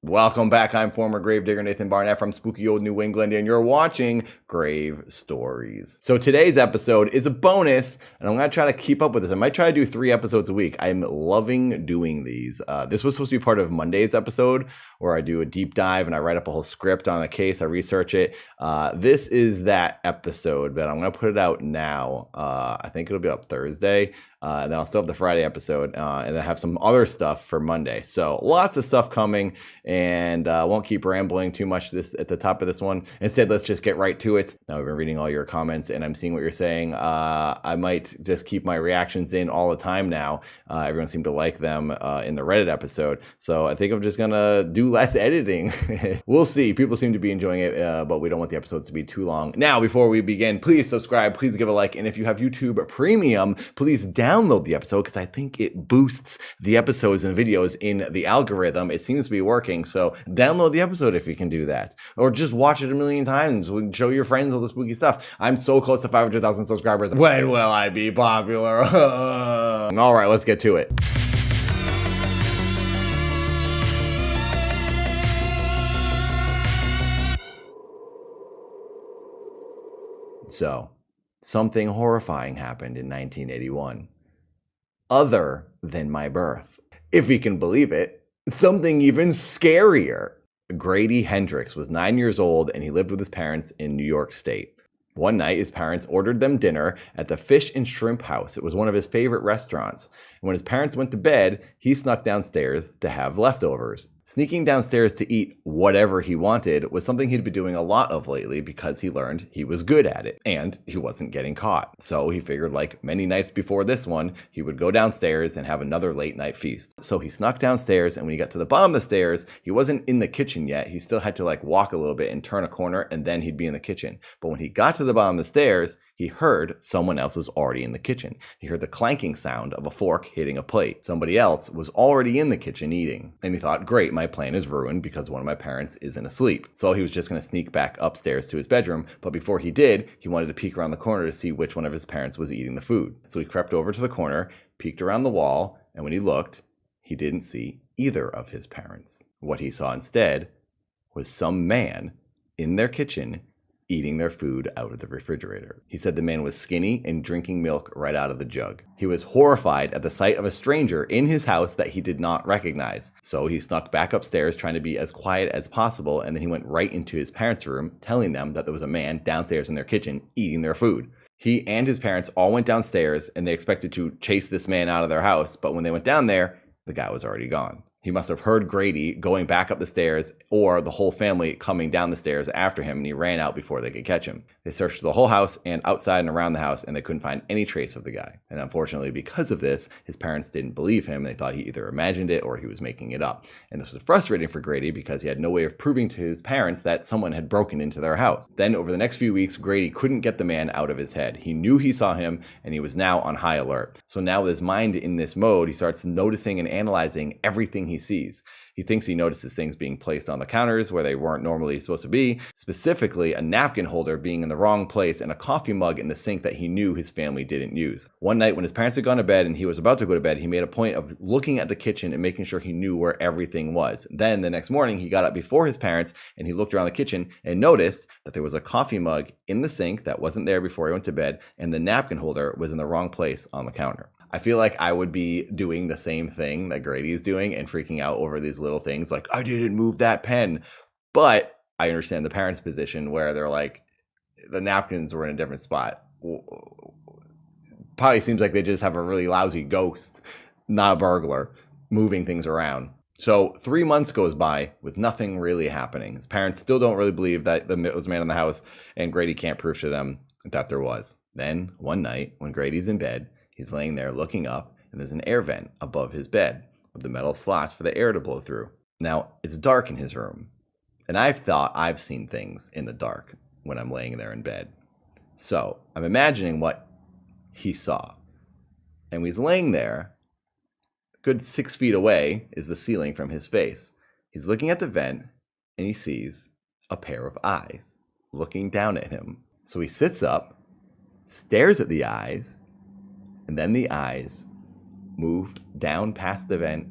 Welcome back. I'm former gravedigger Nathan Barnett from spooky old New England, and you're watching Grave Stories. So today's episode is a bonus, and I'm going to try to keep up with this. I might try to do 3 episodes a week. I'm loving doing these. This was supposed to be part of Monday's episode, where I do a deep dive and I write up a whole script on a case. I research it. This is that episode, but I'm going to put it out now. I think it'll be up Thursday. And then I'll still have the Friday episode, and then have some other stuff for Monday. So lots of stuff coming, and I won't keep rambling too much this at the top of this one. Instead, let's just get right to it. Now, I've been reading all your comments, and I'm seeing what you're saying. I might just keep my reactions in all the time now. Everyone seemed to like them in the Reddit episode. So I think I'm just going to do less editing. We'll see. People seem to be enjoying it, but we don't want the episodes to be too long. Now, before we begin, please subscribe. Please give a like. And if you have YouTube Premium, please download the episode, because I think it boosts the episodes and videos in the algorithm. It seems to be working, so download the episode if you can do that, or just watch it a million times. Show your friends all the spooky stuff. I'm so close to 500,000 subscribers. When will I be popular? All right, let's get to it. So, something horrifying happened in 1981. Other than my birth. If we can believe it, something even scarier. Grady Hendrix was 9 years old, and he lived with his parents in New York State. One night, his parents ordered them dinner at the Fish and Shrimp House. It was one of his favorite restaurants. And when his parents went to bed, he snuck downstairs to have leftovers. Sneaking downstairs to eat whatever he wanted was something he'd been doing a lot of lately, because he learned he was good at it and he wasn't getting caught. So he figured, like many nights before this one, he would go downstairs and have another late night feast. So he snuck downstairs, and when he got to the bottom of the stairs, he wasn't in the kitchen yet. He still had to walk a little bit and turn a corner, and then he'd be in the kitchen. But when he got to the bottom of the stairs, he heard someone else was already in the kitchen. He heard the clanking sound of a fork hitting a plate. Somebody else was already in the kitchen eating. And he thought, great, my plan is ruined because one of my parents isn't asleep. So he was just going to sneak back upstairs to his bedroom. But before he did, he wanted to peek around the corner to see which one of his parents was eating the food. So he crept over to the corner, peeked around the wall, and when he looked, he didn't see either of his parents. What he saw instead was some man in their kitchen eating their food out of the refrigerator. He said the man was skinny and drinking milk right out of the jug. He was horrified at the sight of a stranger in his house that he did not recognize. So he snuck back upstairs, trying to be as quiet as possible, and then he went right into his parents' room, telling them that there was a man downstairs in their kitchen eating their food. He and his parents all went downstairs, and they expected to chase this man out of their house, but when they went down there, the guy was already gone. He must have heard Grady going back up the stairs, or the whole family coming down the stairs after him, and he ran out before they could catch him. They searched the whole house and outside and around the house, and they couldn't find any trace of the guy. And unfortunately, because of this, his parents didn't believe him. They thought he either imagined it or he was making it up. And this was frustrating for Grady, because he had no way of proving to his parents that someone had broken into their house. Then over the next few weeks, Grady couldn't get the man out of his head. He knew he saw him, and he was now on high alert. So now with his mind in this mode, he starts noticing and analyzing everything he sees. He thinks he notices things being placed on the counters where they weren't normally supposed to be, specifically a napkin holder being in the wrong place and a coffee mug in the sink that he knew his family didn't use. One night when his parents had gone to bed and he was about to go to bed, he made a point of looking at the kitchen and making sure he knew where everything was. Then the next morning, he got up before his parents and he looked around the kitchen and noticed that there was a coffee mug in the sink that wasn't there before he went to bed, and the napkin holder was in the wrong place on the counter. I feel like I would be doing the same thing that Grady's doing and freaking out over these little things like, I didn't move that pen. But I understand the parents' position where they're like, the napkins were in a different spot. Probably seems like they just have a really lousy ghost, not a burglar, moving things around. So 3 months goes by with nothing really happening. His parents still don't really believe that there was a man in the house, and Grady can't prove to them that there was. Then one night when Grady's in bed, he's laying there looking up, and there's an air vent above his bed with the metal slots for the air to blow through. Now, it's dark in his room, and I've thought I've seen things in the dark when I'm laying there in bed. So I'm imagining what he saw. And when he's laying there, a good 6 feet away is the ceiling from his face. He's looking at the vent, and he sees a pair of eyes looking down at him. So he sits up, stares at the eyes, and then the eyes move down past the vent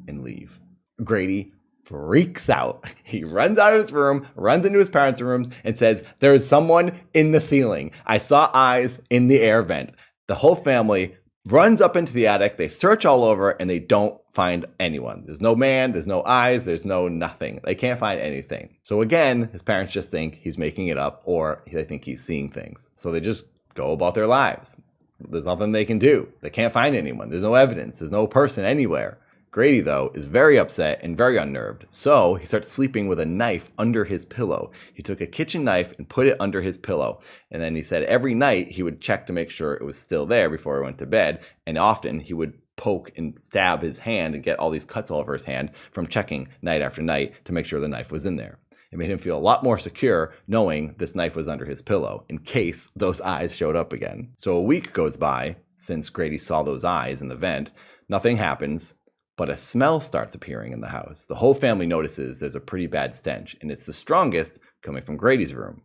and leave. Grady freaks out. He runs out of his room, runs into his parents' rooms, and says, "There's someone in the ceiling. I saw eyes in the air vent." The whole family runs up into the attic. They search all over, and they don't find anyone. There's no man, there's no eyes, there's no nothing. They can't find anything. So again, his parents just think he's making it up, or they think he's seeing things. So they just go about their lives. There's nothing they can do. They can't find anyone. There's no evidence. There's no person anywhere. Grady, though, is very upset and very unnerved, so he starts sleeping with a knife under his pillow. He took a kitchen knife and put it under his pillow, and then he said every night he would check to make sure it was still there before he went to bed, and often he would poke and stab his hand and get all these cuts all over his hand from checking night after night to make sure the knife was in there. It made him feel a lot more secure knowing this knife was under his pillow in case those eyes showed up again. So a week goes by since Grady saw those eyes in the vent. Nothing happens. But a smell starts appearing in the house. The whole family notices there's a pretty bad stench, and it's the strongest coming from Grady's room.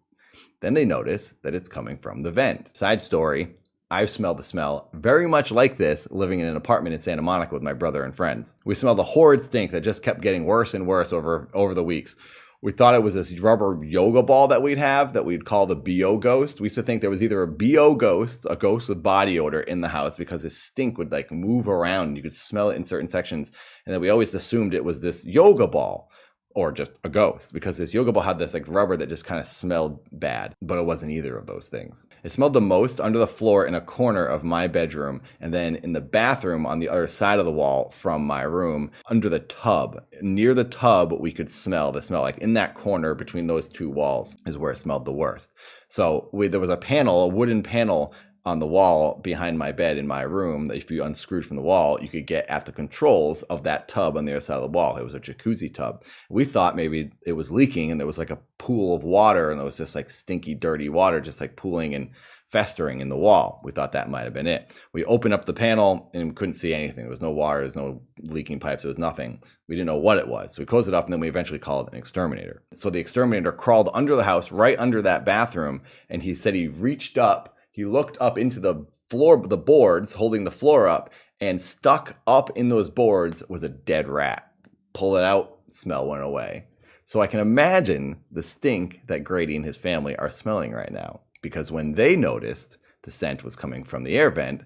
Then they notice that it's coming from the vent. Side story, I've smelled the smell very much like this living in an apartment in Santa Monica with my brother and friends. We smelled the horrid stink that just kept getting worse and worse over the weeks. We thought it was this rubber yoga ball that we'd call the BO ghost. We used to think there was either a BO ghost, a ghost with body odor in the house because his stink would like move around. You could smell it in certain sections. And then we always assumed it was this yoga ball or just a ghost because this yoga ball had this like rubber that just kind of smelled bad, but it wasn't either of those things. It smelled the most under the floor in a corner of my bedroom, and then in the bathroom on the other side of the wall from my room under the tub. Near the tub, we could smell the smell, like in that corner between those two walls is where it smelled the worst. So there was a wooden panel on the wall behind my bed in my room that if you unscrewed from the wall, you could get at the controls of that tub on the other side of the wall. It was a jacuzzi tub. We thought maybe it was leaking and there was like a pool of water and there was this like stinky, dirty water just like pooling and festering in the wall. We thought that might have been it. We opened up the panel and couldn't see anything. There was no water, there's no leaking pipes, there was nothing. We didn't know what it was. So we closed it up and then we eventually called an exterminator. So the exterminator crawled under the house, right under that bathroom, and he said he looked up into the floor, the boards holding the floor up, and stuck up in those boards was a dead rat. Pull it out, smell went away. So I can imagine the stink that Grady and his family are smelling right now, because when they noticed the scent was coming from the air vent,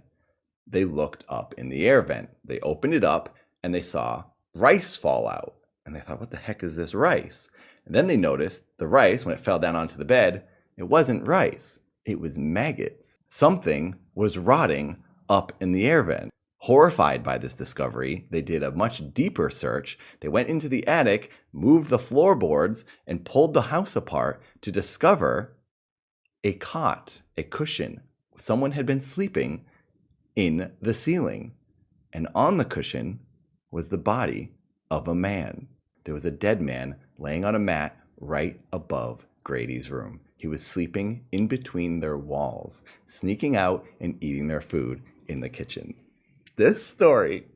they looked up in the air vent. They opened it up and they saw rice fall out. And they thought, what the heck is this rice? And then they noticed the rice, when it fell down onto the bed, it wasn't rice. It was maggots. Something was rotting up in the air vent. Horrified by this discovery, they did a much deeper search. They went into the attic, moved the floorboards, and pulled the house apart to discover a cot, a cushion. Someone had been sleeping in the ceiling. And on the cushion was the body of a man. There was a dead man laying on a mat right above Grady's room. He was sleeping in between their walls, sneaking out and eating their food in the kitchen. This story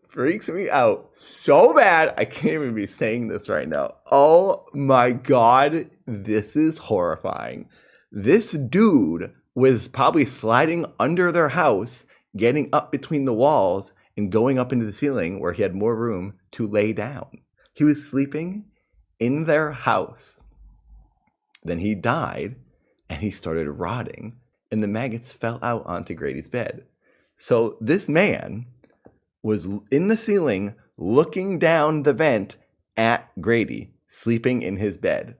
freaks me out so bad. I can't even be saying this right now. Oh my God, this is horrifying. This dude was probably sliding under their house, getting up between the walls and going up into the ceiling where he had more room to lay down. He was sleeping in their house. Then he died and he started rotting and the maggots fell out onto Grady's bed. So this man was in the ceiling looking down the vent at Grady, sleeping in his bed.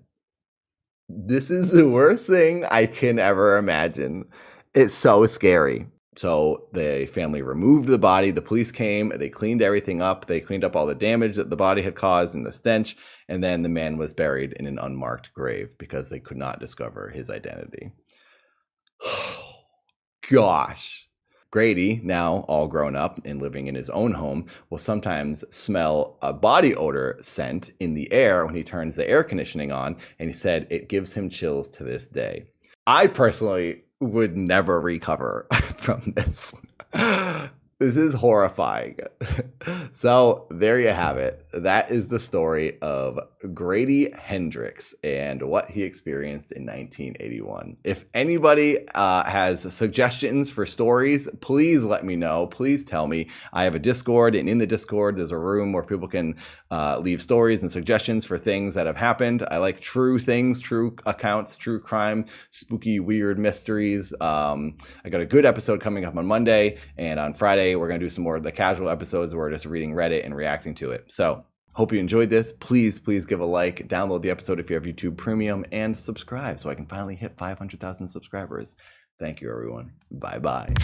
This is the worst thing I can ever imagine. It's so scary. So the family removed the body. The police came. They cleaned everything up. They cleaned up all the damage that the body had caused and the stench. And then the man was buried in an unmarked grave because they could not discover his identity. Gosh. Grady, now all grown up and living in his own home, will sometimes smell a body odor scent in the air when he turns the air conditioning on. And he said it gives him chills to this day. I personally would never recover from this. This is horrifying. So there you have it. That is the story of Grady Hendrix and what he experienced in 1981. If anybody has suggestions for stories, please let me know. Please tell me. I have a Discord, and in the Discord, there's a room where people can leave stories and suggestions for things that have happened. I like true things, true accounts, true crime, spooky, weird mysteries. I got a good episode coming up on Monday, and on Friday, we're going to do some more of the casual episodes where we're just reading Reddit and reacting to it. So hope you enjoyed this. Please give a like, download the episode if you have YouTube Premium, and subscribe so I can finally hit 500,000 subscribers. Thank you, everyone. Bye-bye.